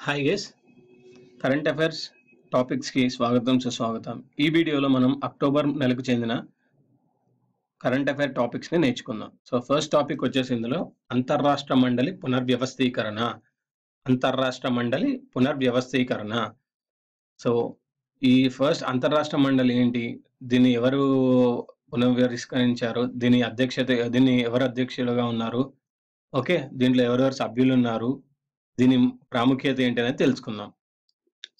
Hi guys, current affairs టాపిక్స్కి స్వాగతం సుస్వాగతం. ఈ వీడియోలో మనం అక్టోబర్ నెలకు చెందిన కరెంట్ అఫైర్ టాపిక్స్ని నేర్చుకుందాం. సో ఫస్ట్ టాపిక్ వచ్చేసి ఇందులో అంతర్రాష్ట్ర మండలి పునర్వ్యవస్థీకరణ. అంతర్రాష్ట్ర మండలి పునర్వ్యవస్థీకరణ. సో ఈ ఫస్ట్ అంతర్రాష్ట్ర మండలి ఏంటి, దీన్ని ఎవరు పునర్వ్యవస్థీకరించారు, దీన్ని ఎవరు అధ్యక్షులుగా ఉన్నారు, ఓకే, దీంట్లో ఎవరెవరు సభ్యులు ఉన్నారు, దీని ప్రాముఖ్యత ఏంటి అనేది తెలుసుకుందాం.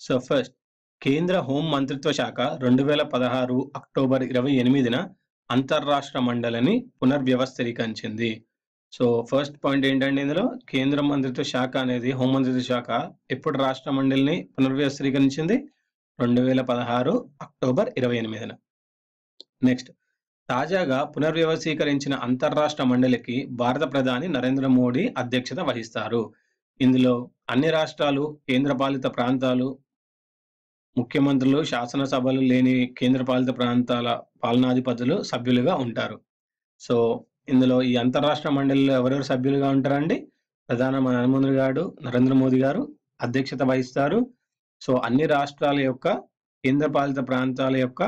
సో ఫస్ట్, కేంద్ర హోం మంత్రిత్వ శాఖ 2016 అక్టోబర్ 28న అంతర్రాష్ట్ర మండలిని పునర్వ్యవస్థీకరించింది. సో ఫస్ట్ పాయింట్ ఏంటంటే, ఇందులో కేంద్ర మంత్రిత్వ శాఖ అనేది హోం మంత్రిత్వ శాఖ ఎప్పుడు రాష్ట్ర మండలిని పునర్వ్యవస్థీకరించింది? 2016 అక్టోబర్ 28న. నెక్స్ట్, తాజాగా పునర్వ్యవస్థీకరించిన అంతర్రాష్ట్ర మండలికి భారత ప్రధాని నరేంద్ర మోడీ అధ్యక్షత వహిస్తారు. ఇందులో అన్ని రాష్ట్రాలు, కేంద్రపాలిత ప్రాంతాలు, ముఖ్యమంత్రులు, శాసనసభలు లేని కేంద్రపాలిత ప్రాంతాల పాలనాధిపతులు సభ్యులుగా ఉంటారు. సో ఇందులో ఈ అంతర్రాష్ట్ర మండలిలో ఎవరెవరు సభ్యులుగా ఉంటారండి? ప్రధానమంత్రి గారు నరేంద్ర మోదీ గారు అధ్యక్షత వహిస్తారు. సో అన్ని రాష్ట్రాల యొక్క, కేంద్రపాలిత ప్రాంతాల యొక్క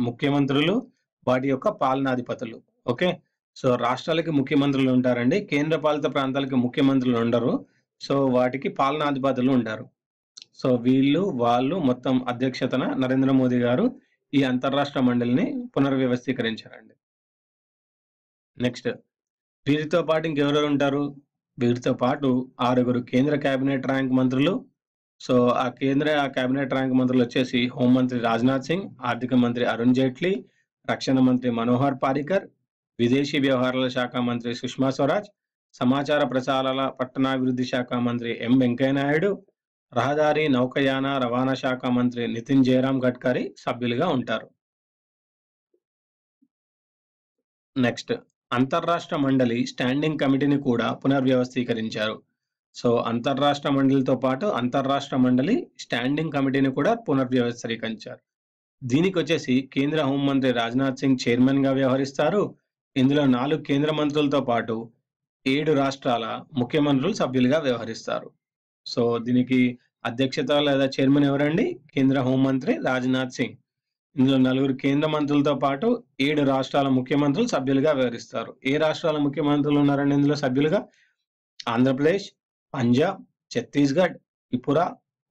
ముఖ్యమంత్రులు, వాటి యొక్క పాలనాధిపతులు. ఓకే, సో రాష్ట్రాలకి ముఖ్యమంత్రులు ఉంటారండి, కేంద్రపాలిత ప్రాంతాలకి ముఖ్యమంత్రులు ఉండరు. సో వాటికి పాలనాధిపతులు ఉంటారు. సో వాళ్ళు మొత్తం అధ్యక్షతన నరేంద్ర మోదీ గారు ఈ అంతర్రాష్ట్ర మండలిని పునర్వ్యవస్థీకరించారండి. నెక్స్ట్, వీరితో పాటు ఇంకెవరెవరు ఉంటారు? వీరితో పాటు 6 కేంద్ర కేబినెట్ ర్యాంక్ మంత్రులు. సో ఆ కేబినెట్ ర్యాంక్ మంత్రులు వచ్చేసి హోంమంత్రి రాజ్నాథ్ సింగ్, ఆర్థిక మంత్రి అరుణ్ జైట్లీ, రక్షణ మంత్రి మనోహర్ పారికర్, విదేశీ వ్యవహారాల శాఖ మంత్రి సుష్మా స్వరాజ్, సమాచార ప్రసారాల పట్టణాభివృద్ధి శాఖ మంత్రి ఎం వెంకయ్యనాయుడు, రహదారి, నౌకాయాన, రవాణా శాఖ మంత్రి నితిన్ జయరాం గడ్కరీ సభ్యులుగా ఉంటారు. నెక్స్ట్, అంతర్రాష్ట్ర మండలి స్టాండింగ్ కమిటీని కూడా పునర్వ్యవస్థీకరించారు. సో అంతర్రాష్ట్ర మండలితో పాటు అంతర్రాష్ట్ర మండలి స్టాండింగ్ కమిటీని కూడా పునర్వ్యవస్థీకరించారు. దీనికి వచ్చేసి కేంద్ర హోంమంత్రి రాజ్నాథ్ సింగ్ చైర్మన్ గా వ్యవహరిస్తారు. ఇందులో 4 కేంద్ర మంత్రులతో పాటు 7 రాష్ట్రాల ముఖ్యమంత్రులు సభ్యులుగా వ్యవహరిస్తారు. సో దీనికి అధ్యక్షత లేదా చైర్మన్ ఎవరండి? కేంద్ర హోంమంత్రి రాజ్నాథ్ సింగ్. ఇందులో 4 కేంద్ర మంత్రులతో పాటు 7 రాష్ట్రాల ముఖ్యమంత్రులు సభ్యులుగా వ్యవహరిస్తారు. ఏ రాష్ట్రాల ముఖ్యమంత్రులు ఉన్నారండి ఇందులో సభ్యులుగా? ఆంధ్రప్రదేశ్, పంజాబ్, ఛత్తీస్గఢ్, త్రిపుర,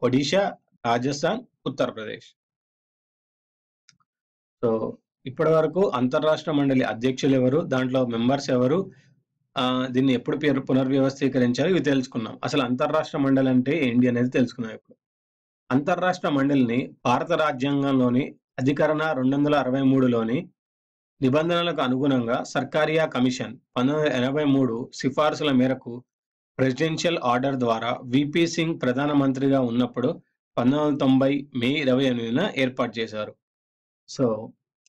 ఒడిషా, రాజస్థాన్, ఉత్తరప్రదేశ్. సో ఇప్పటి వరకు అంతర్రాష్ట్ర మండలి అధ్యక్షులు ఎవరు, దాంట్లో మెంబర్స్ ఎవరు, దీన్ని ఎప్పుడు పునర్వ్యవస్థీకరించారు, ఇవి తెలుసుకున్నాం. అసలు అంతర్రాష్ట్ర మండలి అంటే ఏంటి అనేది తెలుసుకున్నాం. ఇప్పుడు అంతర్రాష్ట్ర మండలిని భారత రాజ్యాంగంలోని అధికరణ 263లోని నిబంధనలకు అనుగుణంగా సర్కారియా కమిషన్ 1983 సిఫార్సుల మేరకు ప్రెసిడెన్షియల్ ఆర్డర్ ద్వారా విపి సింగ్ ప్రధానమంత్రిగా ఉన్నప్పుడు 1990 మే 28న ఏర్పాటు చేశారు. సో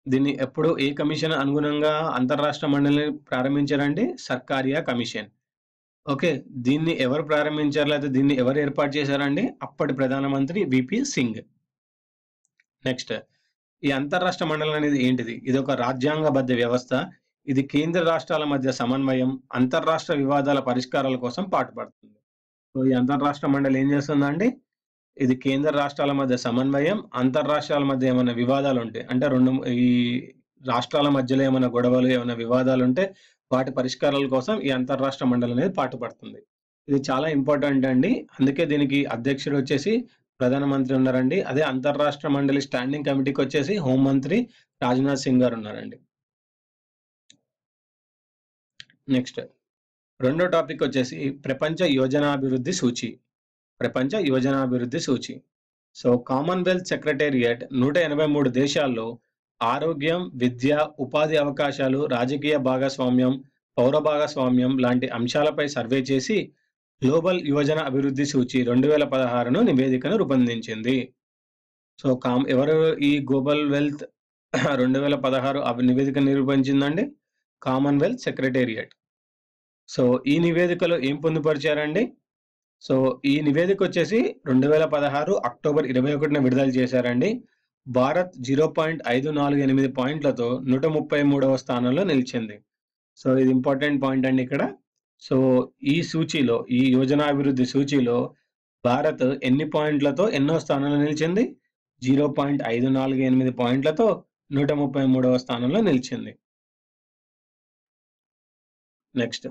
దీన్ని ఎప్పుడు ఏ కమిషన్ అనుగుణంగా అంతర్రాష్ట్ర మండలిని ప్రారంభించారండి? సర్కారియా కమిషన్. ఓకే, దీన్ని ఎవరు ప్రారంభించారు లేదా దీన్ని ఎవరు ఏర్పాటు చేశారండి? అప్పటి ప్రధానమంత్రి విపి సింగ్. నెక్స్ట్, ఈ అంతర్రాష్ట్ర మండలి అనేది ఏంటిది? ఇది ఒక రాజ్యాంగబద్ధ వ్యవస్థ. ఇది కేంద్ర రాష్ట్రాల మధ్య సమన్వయం, అంతర్రాష్ట్ర వివాదాల పరిష్కారాల కోసం పాటుపడుతుంది. సో ఈ అంతర్రాష్ట్ర మండలి ఏం చేస్తుందండి? ఇది కేంద్ర రాష్ట్రాల మధ్య సమన్వయం, అంతర్రాష్ట్రాల మధ్య ఏమైనా వివాదాలు ఉంటాయి అంటే ఈ రాష్ట్రాల మధ్యలో ఏమైనా గొడవలు, ఏమైనా వివాదాలు ఉంటే వాటి పరిష్కారాల కోసం ఈ అంతర్రాష్ట్ర మండలి అనేది పాటుపడుతుంది. ఇది చాలా ఇంపార్టెంట్ అండి. అందుకే దీనికి అధ్యక్షుడు వచ్చేసి ప్రధానమంత్రి ఉన్నారండి. అదే అంతర్రాష్ట్ర మండలి స్టాండింగ్ కమిటీకి వచ్చేసి హోంమంత్రి రాజ్నాథ్ సింగ్ గారు ఉన్నారండి. నెక్స్ట్, రెండో టాపిక్ వచ్చేసి ప్రపంచ యోజనాభివృద్ధి సూచి. ప్రపంచ యోజనాభివృద్ధి సూచి. సో కామన్వెల్త్ సెక్రటేరియట్ 183 దేశాల్లో ఆరోగ్యం, విద్య, ఉపాధి అవకాశాలు, రాజకీయ భాగస్వామ్యం, పౌర భాగస్వామ్యం లాంటి అంశాలపై సర్వే చేసి గ్లోబల్ యువజన అభివృద్ధి సూచి 2016ను నివేదికను రూపొందించింది. సో ఎవరు ఈ గ్లోబల్ వెల్త్ 2016 నివేదికను రూపొందించిందండి? Commonwealth secretariat. సో ఈ నివేదికలో ఏం పొందుపరిచారండి? సో ఈ నివేదిక వచ్చేసి 2016 అక్టోబర్ 21న విడుదల చేశారండి. భారత్ 0.548 పాయింట్లతో 133వ స్థానంలో నిలిచింది. సో ఇది ఇంపార్టెంట్ పాయింట్ అండి ఇక్కడ. సో ఈ సూచీలో, ఈ యోజనాభివృద్ధి సూచీలో భారత్ ఎన్ని పాయింట్లతో ఎన్నో స్థానంలో నిలిచింది? 0.548 పాయింట్లతో 133వ స్థానంలో నిలిచింది. నెక్స్ట్,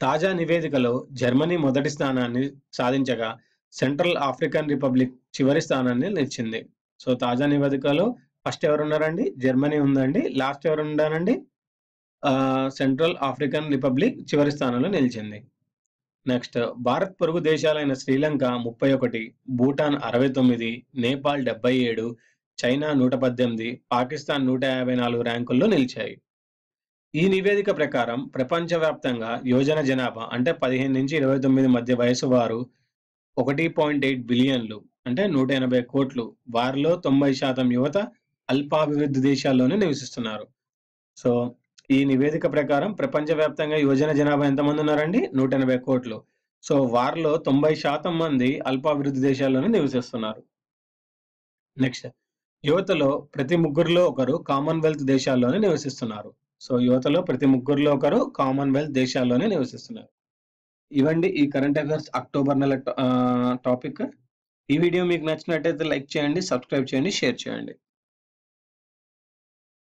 తాజా నివేదికలో జర్మనీ మొదటి స్థానాన్ని సాధించగా సెంట్రల్ ఆఫ్రికన్ రిపబ్లిక్ చివరి స్థానాన్ని నిలిచింది. సో తాజా నివేదికలో ఫస్ట్ ఎవరున్నారండి? జర్మనీ ఉందండి. లాస్ట్ ఎవరున్నారండి? సెంట్రల్ ఆఫ్రికన్ రిపబ్లిక్ చివరి స్థానంలో నిలిచింది. నెక్స్ట్, భారత్ పొరుగు దేశాలైన శ్రీలంక 31, భూటాన్ 69, నేపాల్ 77, చైనా 118, పాకిస్తాన్ 154 ర్యాంకుల్లో నిలిచాయి. ఈ నివేదిక ప్రకారం ప్రపంచవ్యాప్తంగా యువజన జనాభా అంటే 15-29 మధ్య వయసు వారు 1.8 బిలియన్లు అంటే 180 కోట్లు. వారిలో 90% యువత అల్పాభివృద్ధి దేశాల్లోనే నివసిస్తున్నారు. సో ఈ నివేదిక ప్రకారం ప్రపంచవ్యాప్తంగా యువజన జనాభా ఎంతమంది ఉన్నారండి? 180 కోట్లు. సో వారిలో 90% మంది అల్పాభివృద్ధి దేశాల్లోనే నివసిస్తున్నారు. నెక్స్ట్, యువతలో ప్రతి ముగ్గురిలో ఒకరు కామన్వెల్త్ దేశాల్లోనే నివసిస్తున్నారు. సో యువతలో ప్రతి ముగ్గురిలో ఒకరు కామన్వెల్త్ దేశాల్లోనే నివసిస్తున్నారు. ఇవండి ఈ కరెంట్ అఫైర్స్ అక్టోబర్ నెల టాపిక్. ఈ వీడియో మీకు నచ్చినట్టయితే లైక్ చేయండి, సబ్స్క్రైబ్ చేయండి, షేర్ చేయండి.